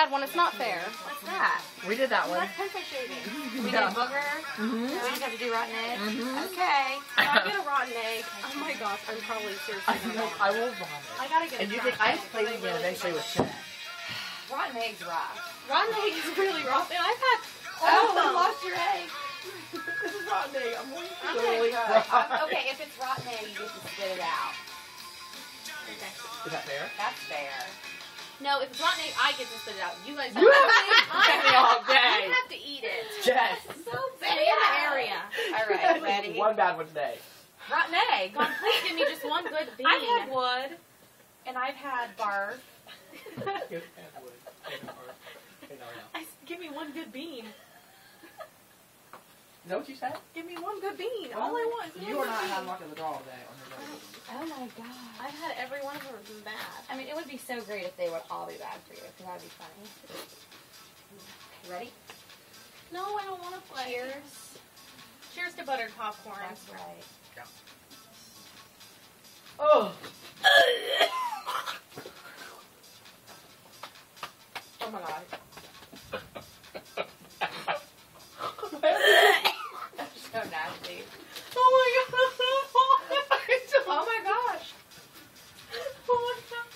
bad one. It's not fair. What's that? We did that one. That's pencil shaving. We did booger. We just have to do rotten egg. Okay. I'll get a rotten egg. Oh my gosh, I'm probably seriously gonna vomit. I will vomit. I gotta get a And you crack think I egg, play but again really eventually with don't. Chad? Rotten egg's rough. Rotten egg is really rough, and I've had Oh, you lost your egg. This is rotten egg. I'm going to Okay, good. Okay, if it's rotten egg, you get to spit it out. Is that fair? That's fair. No, if it's rotten egg, I get to spit it out. You guys You have me all day. You have to eat it. Jess. So bad. Stay in the area. All right, ready? One bad one today. Rotten egg. God, please give me just one good bean. I've had wood, and I've had barf. Give me one good bean. Is that what you said? Give me one good bean. All I want is You one are good not bean. having luck in the draw today on your road. Oh my god. I've had every one of them bad. I mean, it would be so great if they would all be bad for you, because that would be funny. Ready? No, I don't want to play. Cheers. Cheers to buttered popcorn. That's right. Oh. Oh my god. That's so nasty. Oh my god. Oh my gosh. Oh my god.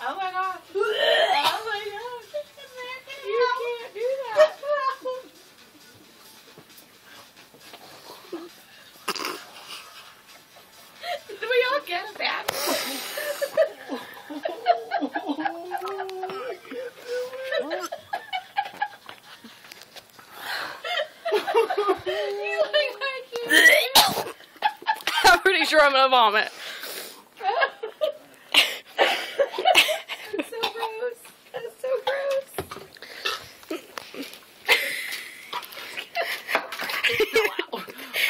Oh my gosh. Oh my gosh. You can't do that. Did we all get a bad You look like you. I'm pretty sure I'm gonna vomit. That's so gross. That's so gross.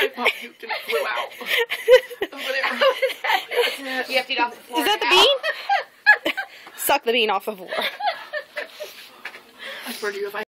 I thought you flew out. You have to eat off the floor. Is that the now. bean? Suck the bean off the floor. I swear to you, if I